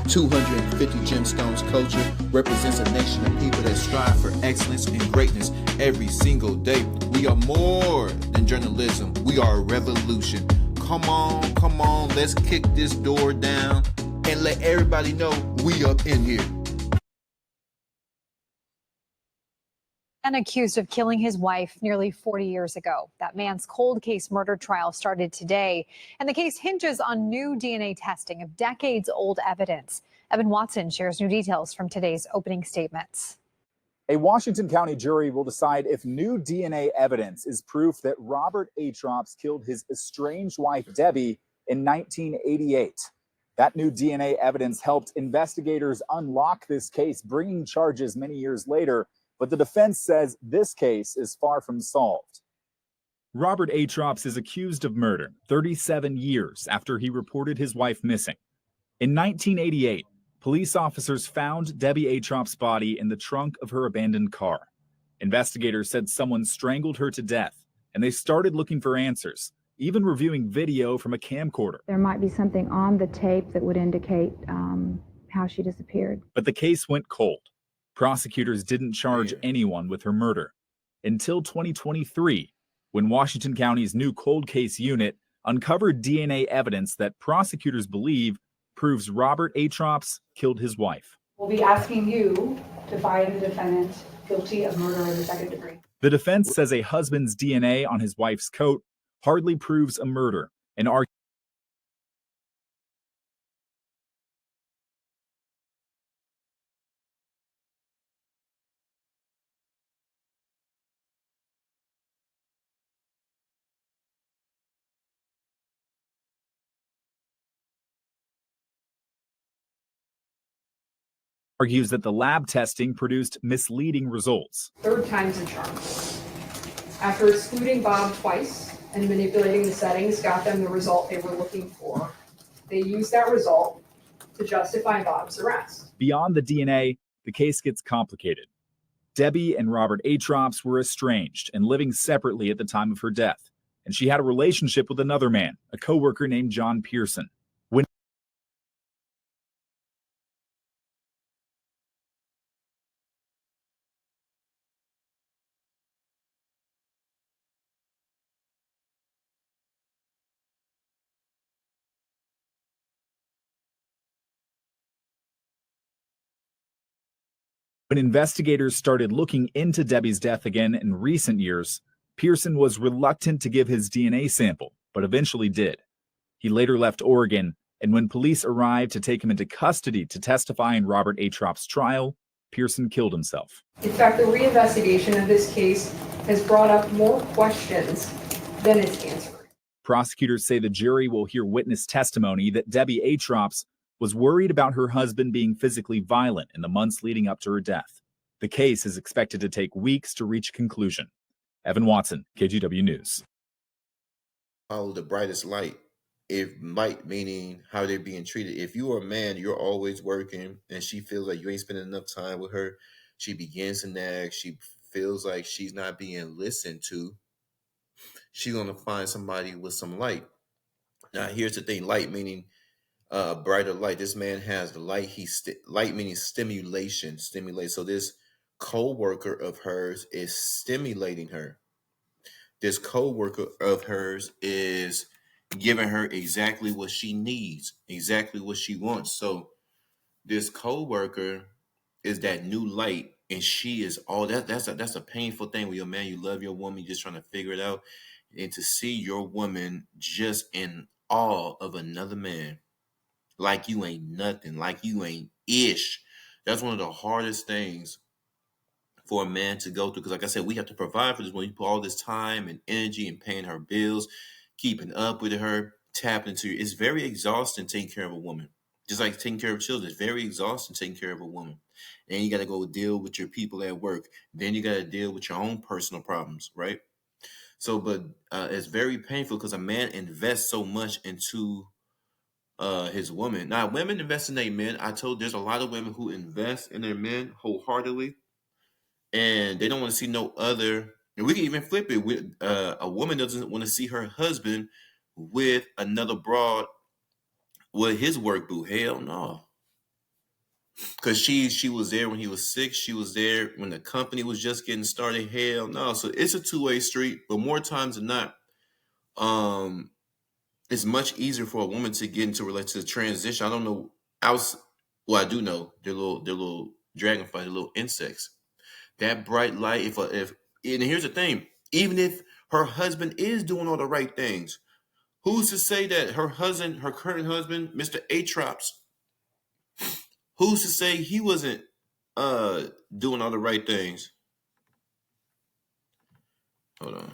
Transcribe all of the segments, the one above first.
250 Gemstones culture represents a nation of people that strive for excellence and greatness every single day. We are more than journalism. We are a revolution. Come on, let's kick this door down and let everybody know we up in here. And accused of killing his wife nearly 40 years ago. That man's cold case murder trial started today, and the case hinges on new DNA testing of decades-old evidence. Evan Watson shares new details from today's opening statements. A Washington County jury will decide if new DNA evidence is proof that Robert Atrops killed his estranged wife, Debbie, in 1988. That new DNA evidence helped investigators unlock this case, bringing charges many years later. But the defense says this case is far from solved. Robert Atrops is accused of murder 37 years after he reported his wife missing. In 1988, police officers found Debbie Atrops' body in the trunk of her abandoned car. Investigators said someone strangled her to death, and they started looking for answers, even reviewing video from a camcorder. There might be something on the tape that would indicate how she disappeared. But the case went cold. Prosecutors didn't charge anyone with her murder until 2023, when Washington County's new cold case unit uncovered DNA evidence that prosecutors believe proves Robert Atrops killed his wife. We'll be asking you to find the defendant guilty of murder in the second degree. The defense says a husband's DNA on his wife's coat hardly proves a murder, and argues that the lab testing produced misleading results. Third time's a charm. After excluding Bob twice and manipulating the settings got them the result they were looking for, they used that result to justify Bob's arrest. Beyond the DNA, the case gets complicated. Debbie and Robert Atrops were estranged and living separately at the time of her death, and she had a relationship with another man, a coworker named John Pearson. When investigators started looking into Debbie's death again in recent years, Pearson was reluctant to give his DNA sample, but eventually did. He later left Oregon, and when police arrived to take him into custody to testify in Robert Atrops' trial, Pearson killed himself. In fact, the reinvestigation of this case has brought up more questions than it's answered. Prosecutors say the jury will hear witness testimony that Debbie Atrops was worried about her husband being physically violent in the months leading up to her death. The case is expected to take weeks to reach a conclusion. Evan Watson, KGW News. Follow the brightest light. If light meaning how they're being treated. If you are a man, you're always working, and she feels like you ain't spending enough time with her. She begins to nag. She feels like she's not being listened to. She's going to find somebody with some light. Now, here's the thing. Light meaning brighter light. This man has the light. Light meaning stimulation. So this co-worker of hers is stimulating her. This co-worker of hers is giving her exactly what she needs, exactly what she wants. So this co-worker is that new light, and she is all that. That's a painful thing with your man. You love your woman, you're just trying to figure it out, and to see your woman just in awe of another man. Like you ain't nothing, like you ain't ish. That's one of the hardest things for a man to go through. Because like I said, we have to provide for this woman. You put all this time and energy and paying her bills, keeping up with her, tapping into you. It's very exhausting taking care of a woman. Just like taking care of children. It's very exhausting taking care of a woman. And you got to go deal with your people at work. Then you got to deal with your own personal problems, right? So, but it's very painful because a man invests so much into his woman. Now, women invest in their men. I told there's a lot of women who invest in their men wholeheartedly, and they don't want to see no other. And we can even flip it. With a woman doesn't want to see her husband with another broad with his work boo. Hell no. Because she was there when he was sick. She was there when the company was just getting started. Hell no. So it's a two-way street. But more times than not, um, it's much easier for a woman to get into related to transition. I don't know. Well, I do know they're little dragonflies, they're little insects. That bright light. If and here's the thing, even if her husband is doing all the right things, who's to say that her current husband, Mr. Atrops, who's to say he wasn't doing all the right things? Hold on.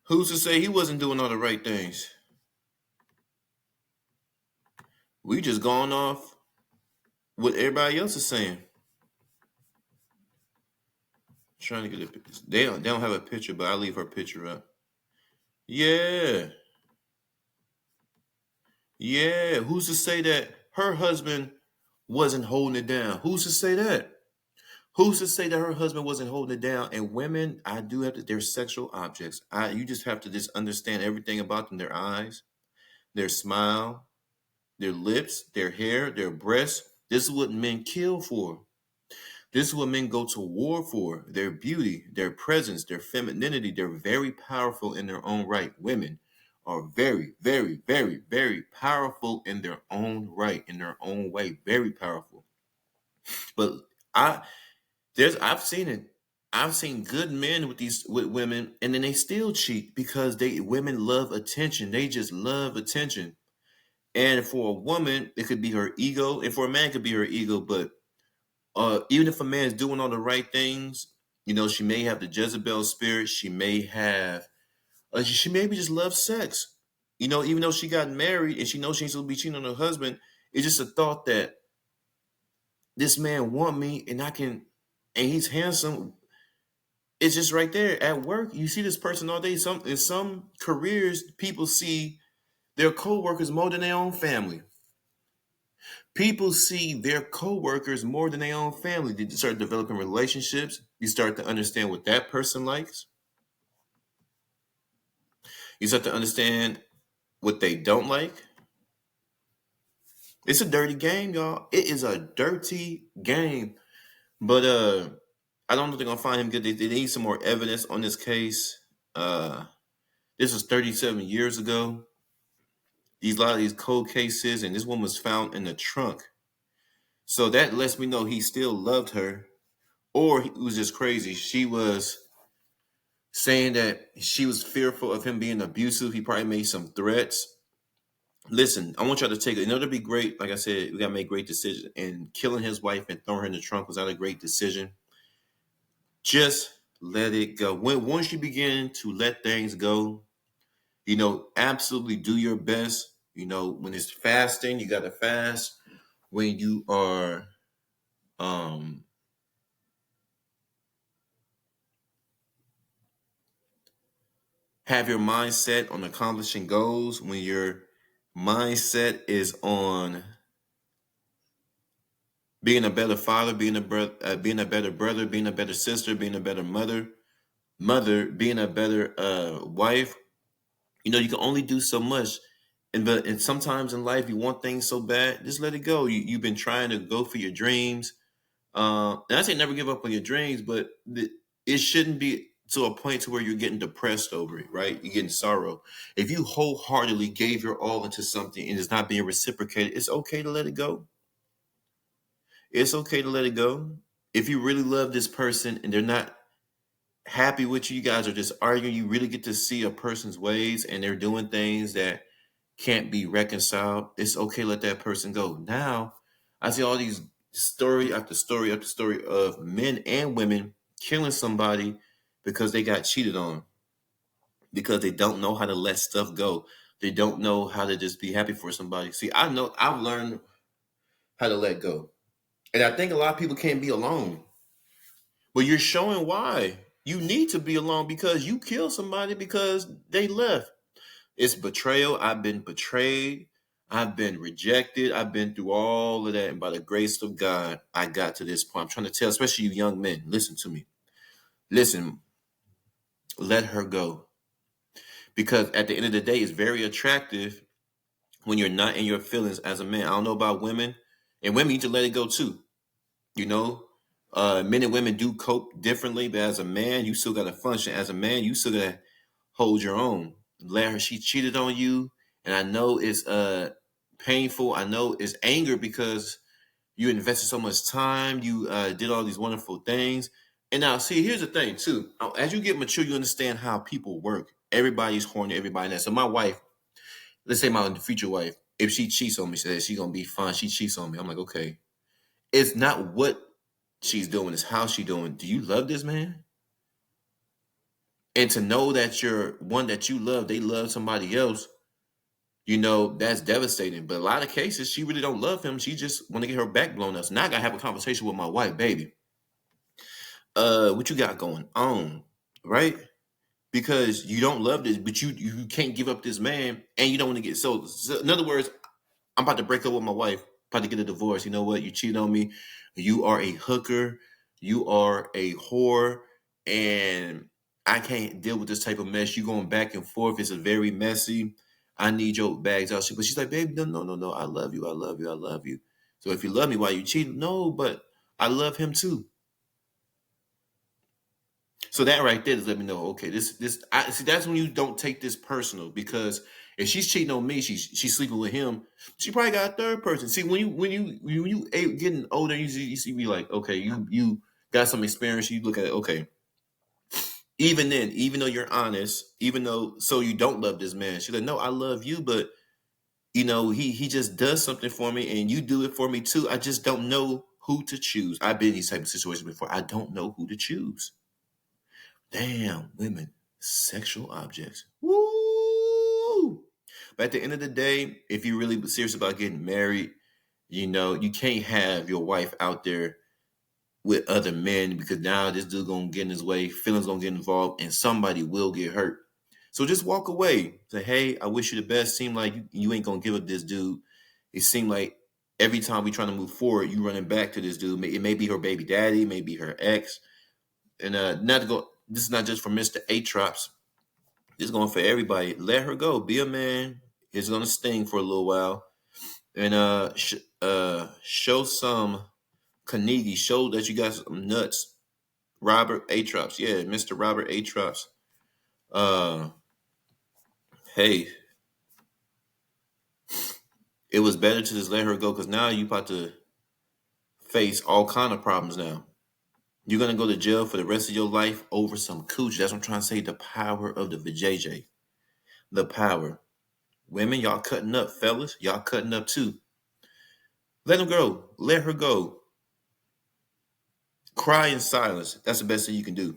Who's to say he wasn't doing all the right things? We just gone off what everybody else is saying. Trying to get a they don't have a picture, but I'll leave her picture up. Yeah. Yeah. Who's to say that her husband wasn't holding it down? Who's to say that? Who's to say that her husband wasn't holding it down? And women, I do have to, they're sexual objects. You just have to just understand everything about them, their eyes, their smile, their lips, their hair, their breasts. This is what men kill for. This is what men go to war for. Their beauty, their presence, their femininity. They're very powerful in their own right. Women are very, very, very, very powerful in their own right, in their own way. Very powerful. But I I've seen it. I've seen good men with women, and then they still cheat because women love attention. They just love attention. And for a woman, it could be her ego, and for a man, it could be her ego. But even if a man's doing all the right things, she may have the Jezebel spirit. She may have, she maybe just loves sex. Even though she got married and she knows she's supposed to be cheating on her husband, it's just a thought that this man want me, and and he's handsome. It's just right there at work. You see this person all day. In some careers, people see their coworkers more than their own family. People see their coworkers more than their own family. You start developing relationships. You start to understand what that person likes. You start to understand what they don't like. It's a dirty game, y'all. It is a dirty game. But I don't know if they're gonna find him good. They need some more evidence on this case. This was 37 years ago. A lot of these cold cases, and this one was found in the trunk. So that lets me know he still loved her, or he was just crazy. She was saying that she was fearful of him being abusive. He probably made some threats. Listen, I want y'all to take it. In order to be great, like I said, we gotta make great decisions. And killing his wife and throwing her in the trunk was not a great decision. Just let it go. Once you begin to let things go, absolutely do your best. When it's fasting, you gotta fast. When you are have your mindset on accomplishing goals, when your mindset is on being a better father, being a better brother, being a better sister, being a better mother, being a better wife. You can only do so much. And sometimes in life you want things so bad, just let it go. You've been trying to go for your dreams. And I say never give up on your dreams, but it shouldn't be to a point to where you're getting depressed over it, right? You're getting sorrow. If you wholeheartedly gave your all into something and it's not being reciprocated, it's okay to let it go. It's okay to let it go. If you really love this person and they're not happy with you, you guys are just arguing, you really get to see a person's ways and they're doing things that can't be reconciled. It's okay to let that person go. Now, I see all these story after story after story of men and women killing somebody because they got cheated on, because they don't know how to let stuff go. They don't know how to just be happy for somebody. See, I know I've learned how to let go. And I think a lot of people can't be alone. But you're showing why. You need to be alone because you killed somebody because they left. It's betrayal. I've been betrayed. I've been rejected. I've been through all of that. And by the grace of God, I got to this point. I'm trying to tell, especially you young men, listen to me. Listen, let her go. Because at the end of the day, it's very attractive when you're not in your feelings as a man. I don't know about women, and women need to let it go too. You know, men and women do cope differently, but as a man, you still got to function. As a man, you still got to hold your own. Let her, she cheated on you, and I know it's painful. I know it's anger because you invested so much time. You did all these wonderful things. And now, see, here's the thing too. As you get mature, you understand how people work. Everybody's horny, everybody that. So my wife, let's say my future wife, if she cheats on me, she says she's gonna be fine. She cheats on me. I'm like, okay. It's not what she's doing, it's how she doing. Do you love this man? And to know that you're one that you love, they love somebody else, you know, that's devastating. But a lot of cases, she really don't love him. She just want to get her back blown up. So now I gotta have a conversation with my wife, baby. What you got going on, right? Because you don't love this, but you can't give up this man, and you don't want to get so. In other words, I'm about to break up with my wife, about to get a divorce. You know what? You cheated on me. You are a hooker. You are a whore, and I can't deal with this type of mess. You going back and forth. It's a very messy. I need your bags out. But she's like, baby, no. I love you. I love you. I love you. So if you love me, why you cheating? No, but I love him too. So that right there is let me know, okay, I see that's when you don't take this personal, because if she's cheating on me, she's sleeping with him, she probably got a third person. See, when you getting older, you see me like, okay, you got some experience, you look at it, okay. Even then, even though you're honest, even though so you don't love this man, she's like, no, I love you, but you know, he just does something for me and you do it for me too. I just don't know who to choose. I've been in these type of situations before. I don't know who to choose. Damn, women, sexual objects. Woo! But at the end of the day, if you're really serious about getting married, you know, you can't have your wife out there with other men, because now this dude gonna get in his way, feelings gonna get involved, and somebody will get hurt. So just walk away. Say, hey, I wish you the best. Seem like you ain't gonna give up this dude. It seemed like every time we trying to move forward, you running back to this dude. It may be her baby daddy, maybe her ex. And not to go, this is not just for Mr. Atrops. This is going for everybody. Let her go. Be a man. It's gonna sting for a little while. And show some Carnegie. Show that you got some nuts. Robert Atrops. Yeah, Mr. Robert Atrops. Hey, it was better to just let her go, because now you about to face all kind of problems now. You're gonna go to jail for the rest of your life over some cooch. That's what I'm trying to say. The power of the vajayjay. The power. Women, y'all cutting up. Fellas, y'all cutting up too. Let him go. Let her go. Cry in silence. That's the best thing you can do.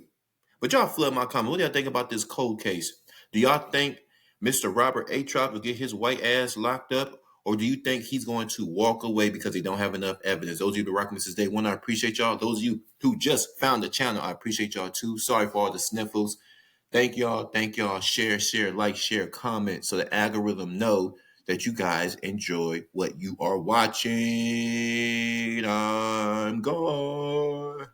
But y'all flood my comment. What do y'all think about this cold case? Do y'all think Mr. Robert Atrop will get his white ass locked up? Or do you think he's going to walk away because they don't have enough evidence? Those of you who rocking this day one, I appreciate y'all. Those of you who just found the channel, I appreciate y'all too. Sorry for all the sniffles. Thank y'all. Thank y'all. Share, like, share, comment, so the algorithm know that you guys enjoy what you are watching. I'm gone.